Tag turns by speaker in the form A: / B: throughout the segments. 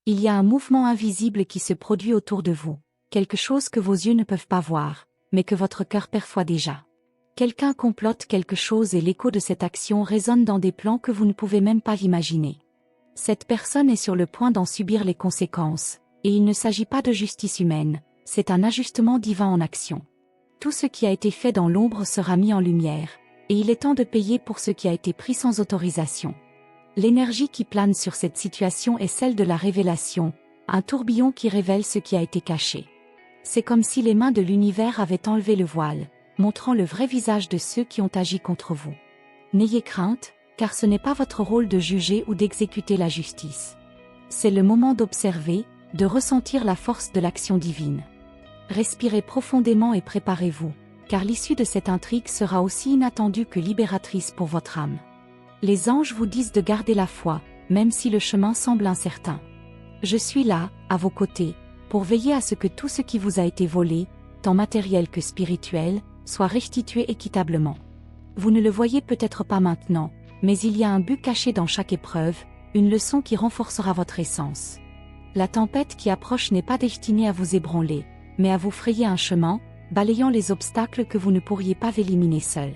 A: Il y a un mouvement invisible qui se produit autour de vous, quelque chose que vos yeux ne peuvent pas voir, mais que votre cœur perçoit déjà. Quelqu'un complote quelque chose et l'écho de cette action résonne dans des plans que vous ne pouvez même pas imaginer. Cette personne est sur le point d'en subir les conséquences, et il ne s'agit pas de justice humaine, c'est un ajustement divin en action. Tout ce qui a été fait dans l'ombre sera mis en lumière, et il est temps de payer pour ce qui a été pris sans autorisation. L'énergie qui plane sur cette situation est celle de la révélation, un tourbillon qui révèle ce qui a été caché. C'est comme si les mains de l'univers avaient enlevé le voile, montrant le vrai visage de ceux qui ont agi contre vous. N'ayez crainte, car ce n'est pas votre rôle de juger ou d'exécuter la justice. C'est le moment d'observer, de ressentir la force de l'action divine. Respirez profondément et préparez-vous, car l'issue de cette intrigue sera aussi inattendue que libératrice pour votre âme. Les anges vous disent de garder la foi, même si le chemin semble incertain. Je suis là, à vos côtés, pour veiller à ce que tout ce qui vous a été volé, tant matériel que spirituel, soit restitué équitablement. Vous ne le voyez peut-être pas maintenant, mais il y a un but caché dans chaque épreuve, une leçon qui renforcera votre essence. La tempête qui approche n'est pas destinée à vous ébranler, mais à vous frayer un chemin, balayant les obstacles que vous ne pourriez pas éliminer seul.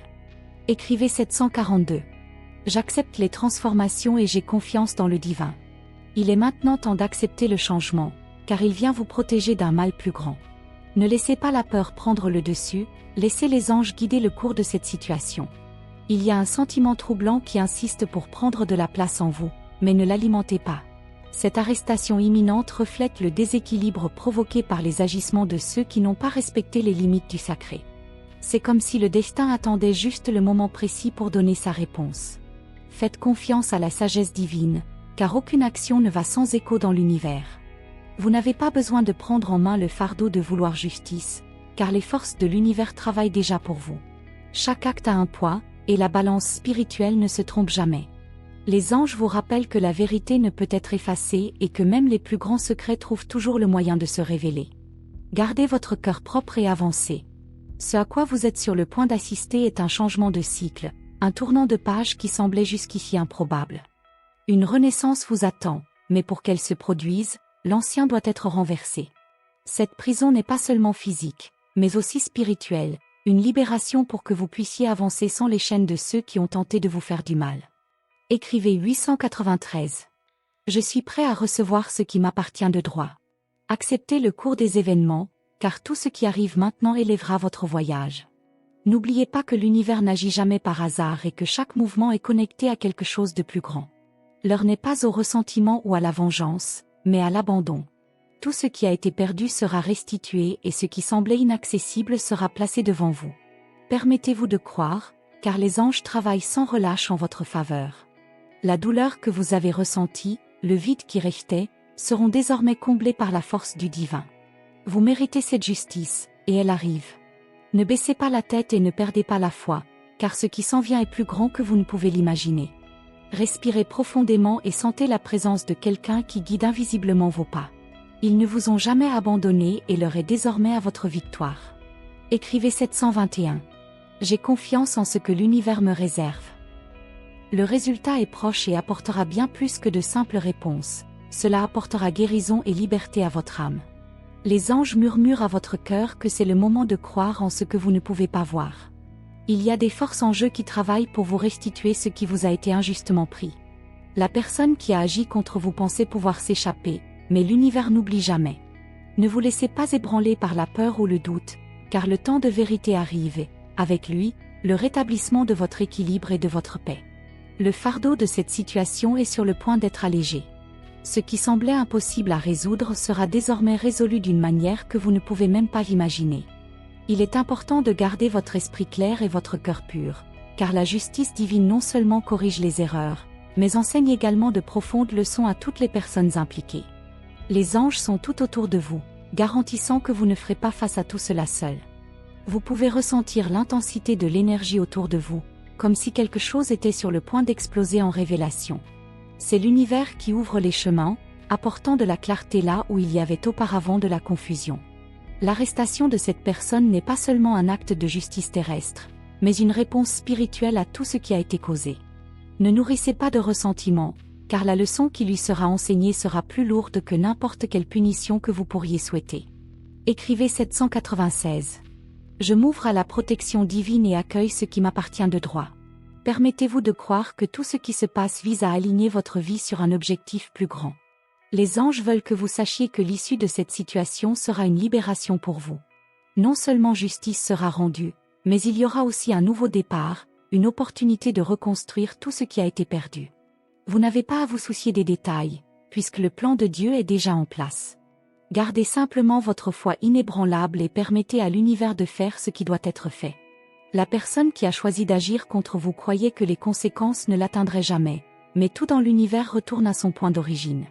A: Écrivez 742. J'accepte les transformations et j'ai confiance dans le divin. Il est maintenant temps d'accepter le changement, car il vient vous protéger d'un mal plus grand. Ne laissez pas la peur prendre le dessus, laissez les anges guider le cours de cette situation. Il y a un sentiment troublant qui insiste pour prendre de la place en vous, mais ne l'alimentez pas. Cette arrestation imminente reflète le déséquilibre provoqué par les agissements de ceux qui n'ont pas respecté les limites du sacré. C'est comme si le destin attendait juste le moment précis pour donner sa réponse. Faites confiance à la sagesse divine, car aucune action ne va sans écho dans l'univers. Vous n'avez pas besoin de prendre en main le fardeau de vouloir justice, car les forces de l'univers travaillent déjà pour vous. Chaque acte a un poids, et la balance spirituelle ne se trompe jamais. Les anges vous rappellent que la vérité ne peut être effacée et que même les plus grands secrets trouvent toujours le moyen de se révéler. Gardez votre cœur propre et avancez. Ce à quoi vous êtes sur le point d'assister est un changement de cycle, un tournant de page qui semblait jusqu'ici improbable. Une renaissance vous attend, mais pour qu'elle se produise, l'ancien doit être renversé. Cette prison n'est pas seulement physique, mais aussi spirituelle, une libération pour que vous puissiez avancer sans les chaînes de ceux qui ont tenté de vous faire du mal. Écrivez 893. Je suis prêt à recevoir ce qui m'appartient de droit. Acceptez le cours des événements, car tout ce qui arrive maintenant élèvera votre voyage. N'oubliez pas que l'univers n'agit jamais par hasard et que chaque mouvement est connecté à quelque chose de plus grand. L'heure n'est pas au ressentiment ou à la vengeance, mais à l'abandon. Tout ce qui a été perdu sera restitué et ce qui semblait inaccessible sera placé devant vous. Permettez-vous de croire, car les anges travaillent sans relâche en votre faveur. La douleur que vous avez ressentie, le vide qui restait, seront désormais comblés par la force du divin. Vous méritez cette justice, et elle arrive. Ne baissez pas la tête et ne perdez pas la foi, car ce qui s'en vient est plus grand que vous ne pouvez l'imaginer. Respirez profondément et sentez la présence de quelqu'un qui guide invisiblement vos pas. Ils ne vous ont jamais abandonné et l'heure est désormais à votre victoire. Écrivez 721. J'ai confiance en ce que l'univers me réserve. Le résultat est proche et apportera bien plus que de simples réponses. Cela apportera guérison et liberté à votre âme. Les anges murmurent à votre cœur que c'est le moment de croire en ce que vous ne pouvez pas voir. Il y a des forces en jeu qui travaillent pour vous restituer ce qui vous a été injustement pris. La personne qui a agi contre vous pensait pouvoir s'échapper, mais l'univers n'oublie jamais. Ne vous laissez pas ébranler par la peur ou le doute, car le temps de vérité arrive et, avec lui, le rétablissement de votre équilibre et de votre paix. Le fardeau de cette situation est sur le point d'être allégé. Ce qui semblait impossible à résoudre sera désormais résolu d'une manière que vous ne pouvez même pas imaginer. Il est important de garder votre esprit clair et votre cœur pur, car la justice divine non seulement corrige les erreurs, mais enseigne également de profondes leçons à toutes les personnes impliquées. Les anges sont tout autour de vous, garantissant que vous ne ferez pas face à tout cela seul. Vous pouvez ressentir l'intensité de l'énergie autour de vous, comme si quelque chose était sur le point d'exploser en révélation. C'est l'univers qui ouvre les chemins, apportant de la clarté là où il y avait auparavant de la confusion. L'arrestation de cette personne n'est pas seulement un acte de justice terrestre, mais une réponse spirituelle à tout ce qui a été causé. Ne nourrissez pas de ressentiment, car la leçon qui lui sera enseignée sera plus lourde que n'importe quelle punition que vous pourriez souhaiter. Écrivez 796. Je m'ouvre à la protection divine et accueille ce qui m'appartient de droit. Permettez-vous de croire que tout ce qui se passe vise à aligner votre vie sur un objectif plus grand. Les anges veulent que vous sachiez que l'issue de cette situation sera une libération pour vous. Non seulement justice sera rendue, mais il y aura aussi un nouveau départ, une opportunité de reconstruire tout ce qui a été perdu. Vous n'avez pas à vous soucier des détails, puisque le plan de Dieu est déjà en place. Gardez simplement votre foi inébranlable et permettez à l'univers de faire ce qui doit être fait. La personne qui a choisi d'agir contre vous croyait que les conséquences ne l'atteindraient jamais, mais tout dans l'univers retourne à son point d'origine.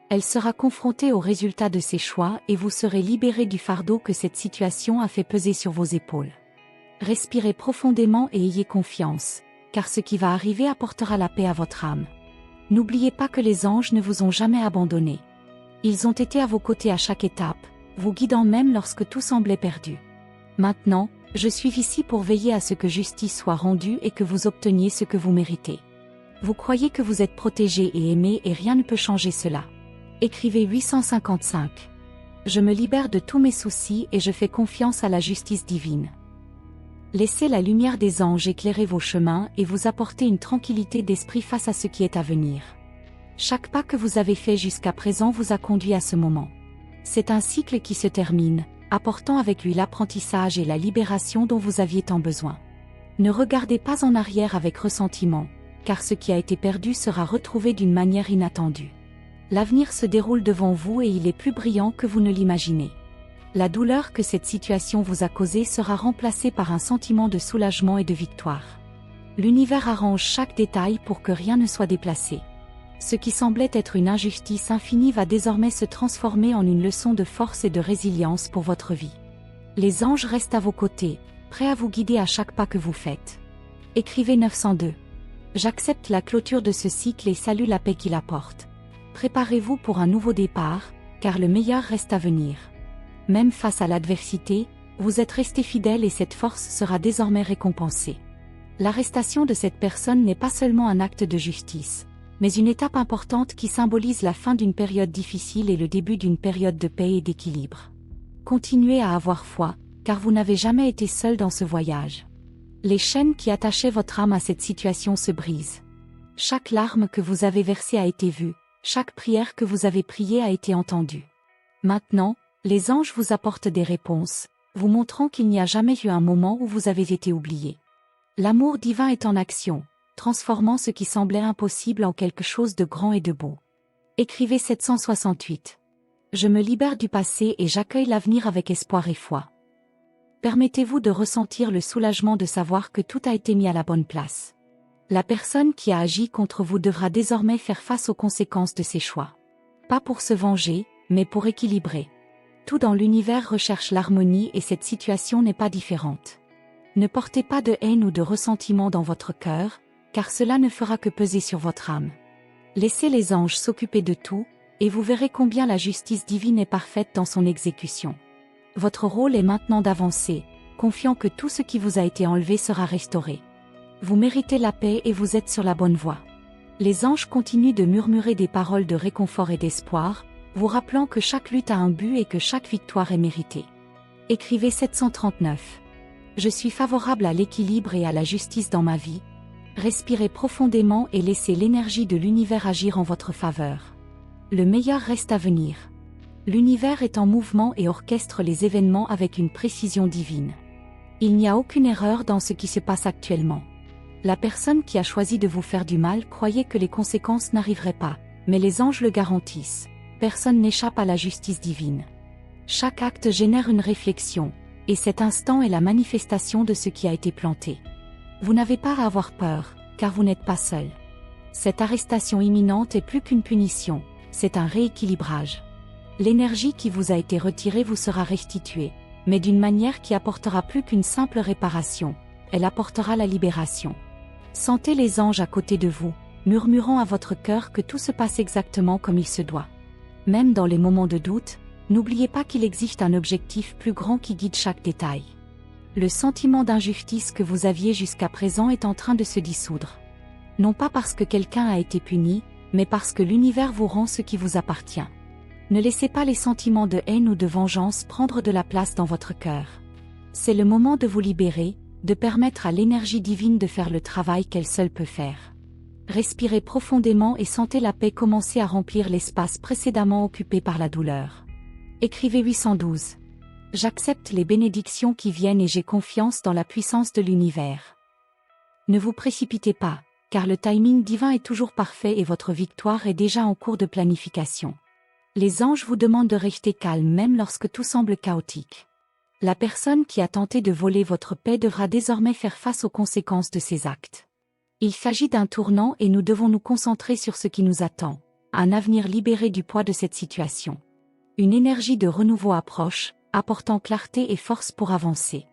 A: Elle sera confrontée au résultat de ses choix et vous serez libéré du fardeau que cette situation a fait peser sur vos épaules. Respirez profondément et ayez confiance, car ce qui va arriver apportera la paix à votre âme. N'oubliez pas que les anges ne vous ont jamais abandonné. Ils ont été à vos côtés à chaque étape, vous guidant même lorsque tout semblait perdu. Maintenant, je suis ici pour veiller à ce que justice soit rendue et que vous obteniez ce que vous méritez. Vous croyez que vous êtes protégé et aimé et rien ne peut changer cela. Écrivez 855. Je me libère de tous mes soucis et je fais confiance à la justice divine. Laissez la lumière des anges éclairer vos chemins et vous apporter une tranquillité d'esprit face à ce qui est à venir. Chaque pas que vous avez fait jusqu'à présent vous a conduit à ce moment. C'est un cycle qui se termine, apportant avec lui l'apprentissage et la libération dont vous aviez tant besoin. Ne regardez pas en arrière avec ressentiment, car ce qui a été perdu sera retrouvé d'une manière inattendue. L'avenir se déroule devant vous et il est plus brillant que vous ne l'imaginez. La douleur que cette situation vous a causée sera remplacée par un sentiment de soulagement et de victoire. L'univers arrange chaque détail pour que rien ne soit déplacé. Ce qui semblait être une injustice infinie va désormais se transformer en une leçon de force et de résilience pour votre vie. Les anges restent à vos côtés, prêts à vous guider à chaque pas que vous faites. Écrivez 902. J'accepte la clôture de ce cycle et salue la paix qu'il apporte. Préparez-vous pour un nouveau départ, car le meilleur reste à venir. Même face à l'adversité, vous êtes resté fidèle et cette force sera désormais récompensée. L'arrestation de cette personne n'est pas seulement un acte de justice, mais une étape importante qui symbolise la fin d'une période difficile et le début d'une période de paix et d'équilibre. Continuez à avoir foi, car vous n'avez jamais été seul dans ce voyage. Les chaînes qui attachaient votre âme à cette situation se brisent. Chaque larme que vous avez versée a été vue, chaque prière que vous avez priée a été entendue. Maintenant, les anges vous apportent des réponses, vous montrant qu'il n'y a jamais eu un moment où vous avez été oublié. L'amour divin est en action, transformant ce qui semblait impossible en quelque chose de grand et de beau. Écrivez 768. Je me libère du passé et j'accueille l'avenir avec espoir et foi. Permettez-vous de ressentir le soulagement de savoir que tout a été mis à la bonne place. La personne qui a agi contre vous devra désormais faire face aux conséquences de ses choix. Pas pour se venger, mais pour équilibrer. Tout dans l'univers recherche l'harmonie et cette situation n'est pas différente. Ne portez pas de haine ou de ressentiment dans votre cœur, car cela ne fera que peser sur votre âme. Laissez les anges s'occuper de tout, et vous verrez combien la justice divine est parfaite dans son exécution. Votre rôle est maintenant d'avancer, confiant que tout ce qui vous a été enlevé sera restauré. Vous méritez la paix et vous êtes sur la bonne voie. Les anges continuent de murmurer des paroles de réconfort et d'espoir, vous rappelant que chaque lutte a un but et que chaque victoire est méritée. Écrivez 739. Je suis favorable à l'équilibre et à la justice dans ma vie. Respirez profondément et laissez l'énergie de l'univers agir en votre faveur. Le meilleur reste à venir. L'univers est en mouvement et orchestre les événements avec une précision divine. Il n'y a aucune erreur dans ce qui se passe actuellement. La personne qui a choisi de vous faire du mal croyait que les conséquences n'arriveraient pas, mais les anges le garantissent. Personne n'échappe à la justice divine. Chaque acte génère une réflexion, et cet instant est la manifestation de ce qui a été planté. Vous n'avez pas à avoir peur, car vous n'êtes pas seul. Cette arrestation imminente est plus qu'une punition, c'est un rééquilibrage. L'énergie qui vous a été retirée vous sera restituée, mais d'une manière qui apportera plus qu'une simple réparation, elle apportera la libération. Sentez les anges à côté de vous, murmurant à votre cœur que tout se passe exactement comme il se doit. Même dans les moments de doute, n'oubliez pas qu'il existe un objectif plus grand qui guide chaque détail. Le sentiment d'injustice que vous aviez jusqu'à présent est en train de se dissoudre. Non pas parce que quelqu'un a été puni, mais parce que l'univers vous rend ce qui vous appartient. Ne laissez pas les sentiments de haine ou de vengeance prendre de la place dans votre cœur. C'est le moment de vous libérer, de permettre à l'énergie divine de faire le travail qu'elle seule peut faire. Respirez profondément et sentez la paix commencer à remplir l'espace précédemment occupé par la douleur. Écrivez 812. J'accepte les bénédictions qui viennent et j'ai confiance dans la puissance de l'univers. Ne vous précipitez pas, car le timing divin est toujours parfait et votre victoire est déjà en cours de planification. Les anges vous demandent de rester calme même lorsque tout semble chaotique. La personne qui a tenté de voler votre paix devra désormais faire face aux conséquences de ses actes. Il s'agit d'un tournant et nous devons nous concentrer sur ce qui nous attend, un avenir libéré du poids de cette situation. Une énergie de renouveau approche, apportant clarté et force pour avancer.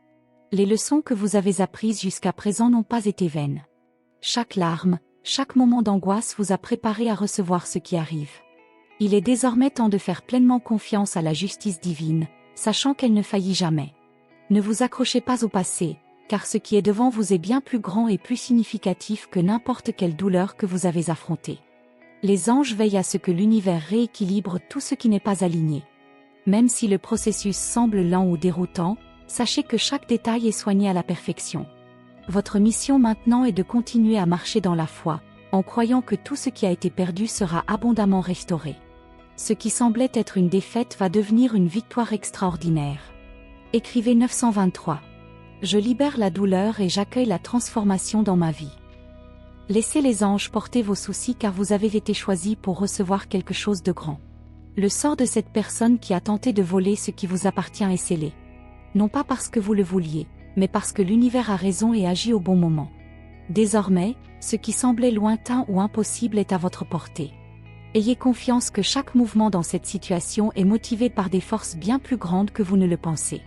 A: Les leçons que vous avez apprises jusqu'à présent n'ont pas été vaines. Chaque larme, chaque moment d'angoisse vous a préparé à recevoir ce qui arrive. Il est désormais temps de faire pleinement confiance à la justice divine, sachant qu'elle ne faillit jamais. Ne vous accrochez pas au passé, car ce qui est devant vous est bien plus grand et plus significatif que n'importe quelle douleur que vous avez affrontée. Les anges veillent à ce que l'univers rééquilibre tout ce qui n'est pas aligné. Même si le processus semble lent ou déroutant, sachez que chaque détail est soigné à la perfection. Votre mission maintenant est de continuer à marcher dans la foi, en croyant que tout ce qui a été perdu sera abondamment restauré. Ce qui semblait être une défaite va devenir une victoire extraordinaire. Écrivez 923. Je libère la douleur et j'accueille la transformation dans ma vie. Laissez les anges porter vos soucis car vous avez été choisi pour recevoir quelque chose de grand. Le sort de cette personne qui a tenté de voler ce qui vous appartient est scellé. Non pas parce que vous le vouliez, mais parce que l'univers a raison et agit au bon moment. Désormais, ce qui semblait lointain ou impossible est à votre portée. Ayez confiance que chaque mouvement dans cette situation est motivé par des forces bien plus grandes que vous ne le pensez.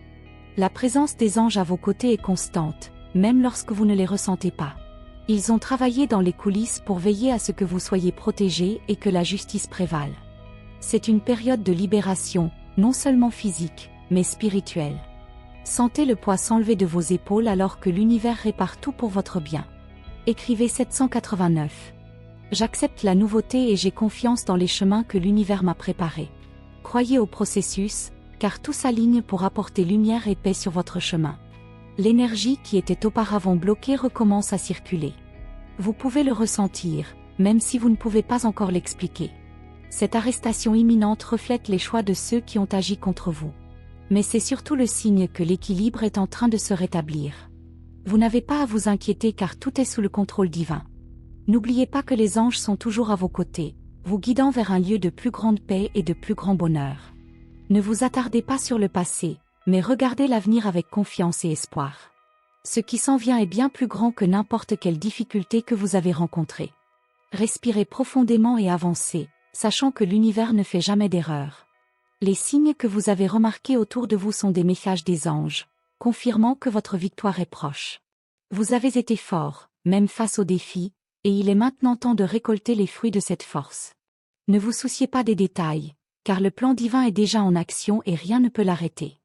A: La présence des anges à vos côtés est constante, même lorsque vous ne les ressentez pas. Ils ont travaillé dans les coulisses pour veiller à ce que vous soyez protégés et que la justice prévale. C'est une période de libération, non seulement physique, mais spirituelle. Sentez le poids s'enlever de vos épaules alors que l'univers répare tout pour votre bien. Écrivez 789. J'accepte la nouveauté et j'ai confiance dans les chemins que l'univers m'a préparés. Croyez au processus, car tout s'aligne pour apporter lumière et paix sur votre chemin. L'énergie qui était auparavant bloquée recommence à circuler. Vous pouvez le ressentir, même si vous ne pouvez pas encore l'expliquer. Cette arrestation imminente reflète les choix de ceux qui ont agi contre vous. Mais c'est surtout le signe que l'équilibre est en train de se rétablir. Vous n'avez pas à vous inquiéter car tout est sous le contrôle divin. N'oubliez pas que les anges sont toujours à vos côtés, vous guidant vers un lieu de plus grande paix et de plus grand bonheur. Ne vous attardez pas sur le passé, mais regardez l'avenir avec confiance et espoir. Ce qui s'en vient est bien plus grand que n'importe quelle difficulté que vous avez rencontrée. Respirez profondément et avancez, sachant que l'univers ne fait jamais d'erreur. Les signes que vous avez remarqués autour de vous sont des messages des anges, confirmant que votre victoire est proche. Vous avez été fort, même face aux défis, et il est maintenant temps de récolter les fruits de cette force. Ne vous souciez pas des détails, car le plan divin est déjà en action et rien ne peut l'arrêter.